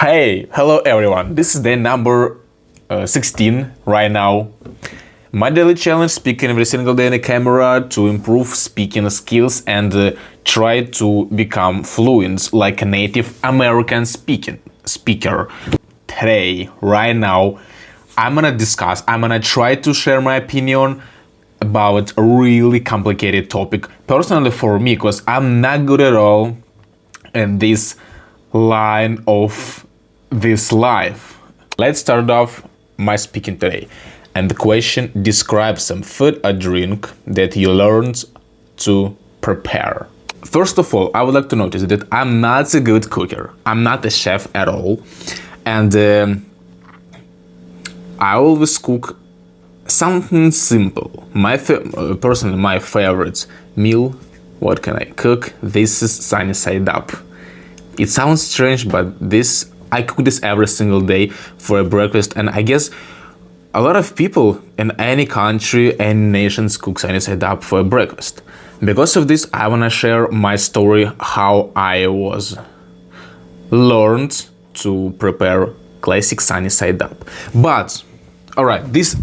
Hey, hello everyone. This is day number 16 right now. My daily challenge: speaking every single day in the camera to improve speaking skills and try to become fluent like a native American speaker. Today, right now, I'm gonna try to share my opinion about a really complicated topic. Personally for me, because I'm not good at all in this line of this life. Let's start off my speaking today. And the question: describe some food or drink that you learned to prepare. First of all, I would like to notice that I'm not a good cooker. I'm not a chef at all. And I always cook something simple. Personally, my favorite meal, what can I cook? This is sunny side up. It sounds strange, but I cook this every single day for a breakfast, and I guess a lot of people in any country, any nations cook sunny side up for a breakfast. Because of this, I wanna share my story how I was learned to prepare classic sunny side up. But alright, this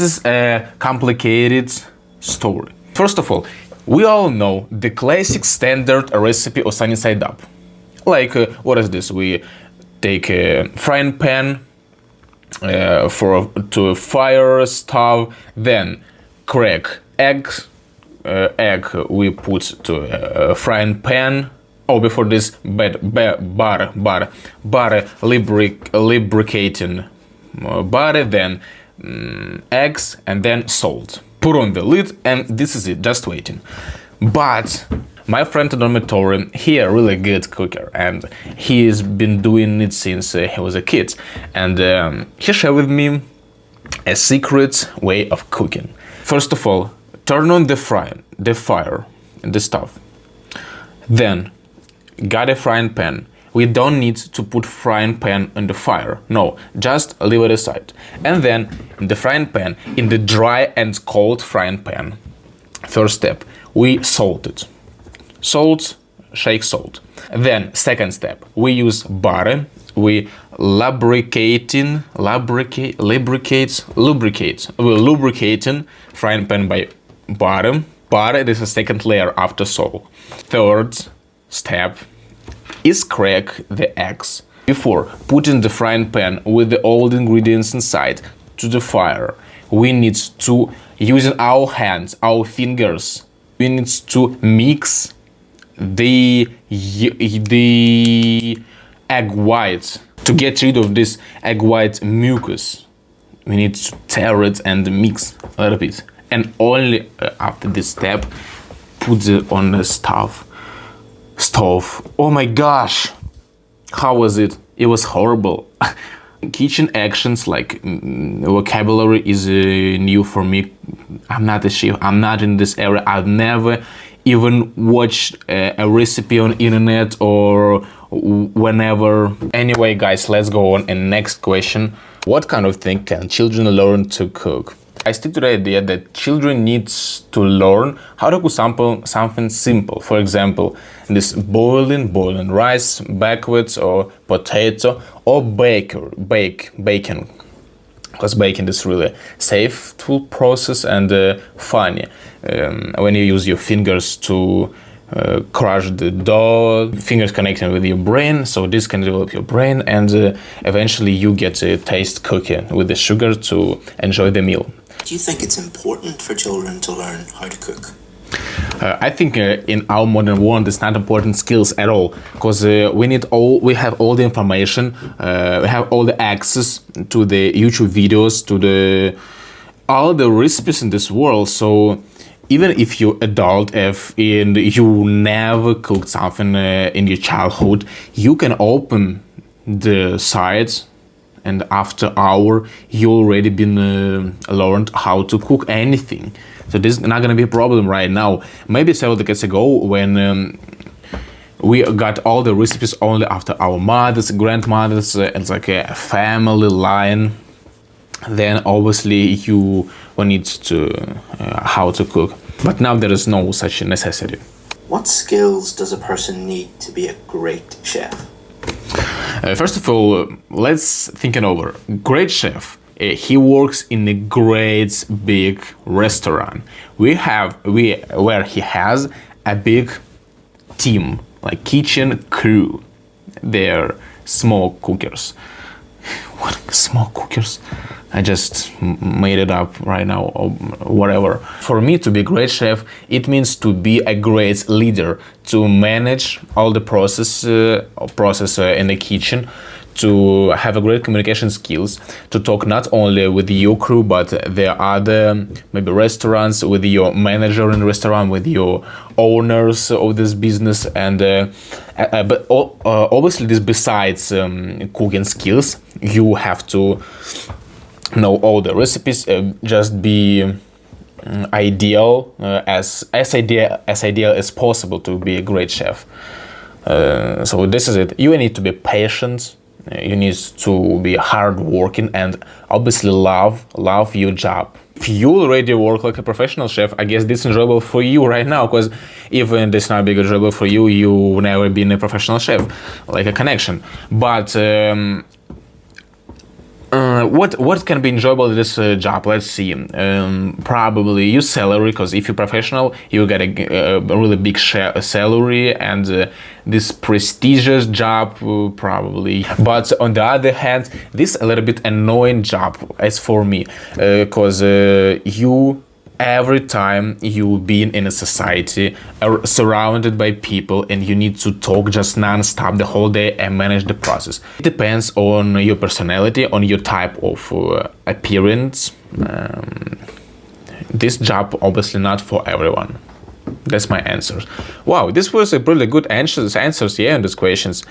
is a complicated story. First of all, we all know the classic standard recipe of sunny side up. Like, what is this? We take a frying pan to a fire stove, then crack egg we put to a frying pan. Oh, before this, butter, lubricating butter, then eggs, and then salt. Put on the lid, and this is it, just waiting. But my friend in the dormitory, he a really good cooker, and he's been doing it since he was a kid. And he shared with me a secret way of cooking. First of all, turn on the fire, the stove. Then, got a frying pan. We don't need to put frying pan on the fire. No, just leave it aside. And then, in the frying pan, in the dry and cold frying pan, first step, we salt it. Salt, shake salt. Then, second step, we use butter. We lubricating frying pan by butter. Butter is a second layer after salt. Third step is crack the eggs. Before putting the frying pan with all the ingredients inside to the fire, we need to, using our hands, our fingers, we need to mix the egg white. To get rid of this egg white mucus, we need to tear it and mix a little bit. And only after this step, put it on the stove. Oh my gosh, how was it? It was horrible. Kitchen actions like vocabulary is new for me. I'm not a chef. I'm not in this area. I've never even watched a recipe on internet or whenever. Anyway, guys, let's go on. And next question: what kind of thing can children learn to cook? I stick to the idea that children need to learn how to cook something simple. For example, this boiling rice backwards, or potato, or bacon. Because baking is really safe tool process and funny when you use your fingers to crush the dough, fingers connecting with your brain, so this can develop your brain, and eventually you get a taste cooking with the sugar to enjoy the meal. Do you think it's important for children to learn how to cook? I think in our modern world it's not important skills at all, because we have all the information, we have all the access to the YouTube videos, to all the recipes in this world. So even if you're adult, and you never cooked something in your childhood, you can open the sites, and after hour you already been learned how to cook anything. So this is not gonna be a problem right now. Maybe several decades ago, when we got all the recipes only after our mothers, grandmothers, it's like a family line, then obviously you will need to how to cook. But now there is no such necessity. What skills does a person need to be a great chef? First of all, let's think it over. Great chef. He works in a great big restaurant. Where he has a big team, like kitchen crew. They're small cookers. What, small cookers? I just made it up right now, or whatever. For me, to be a great chef, it means to be a great leader, to manage all the process in the kitchen, to have a great communication skills, to talk not only with your crew, but the other maybe restaurants, with your manager in the restaurant, with your owners of this business, and but obviously this besides cooking skills, you have to know all the recipes, just be ideal as ideal as possible to be a great chef. So this is it. You need to be patient. You need to be hardworking and obviously love your job. If you already work like a professional chef, I guess this is enjoyable for you right now, because even this not big enjoyable for you, you never been a professional chef, like a connection. But what can be enjoyable in this job? Let's see. Probably your salary, because if you're professional, you get a really big salary, and this prestigious job probably. But on the other hand, this a little bit annoying job as for me, because you every time you being in a society surrounded by people, and you need to talk just non-stop the whole day and manage the process. It depends on your personality, on your type of appearance. This job obviously not for everyone. That's my answer. Wow, this was a really good answers yeah, on these questions.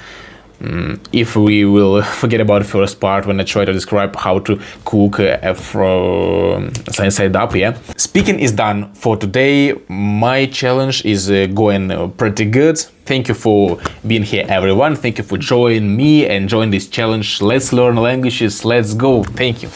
If we will forget about the first part when I try to describe how to cook side up, yeah. Speaking is done for today. My challenge is going pretty good. Thank you for being here, everyone. Thank you for joining me and joining this challenge. Let's learn languages. Let's go. Thank you.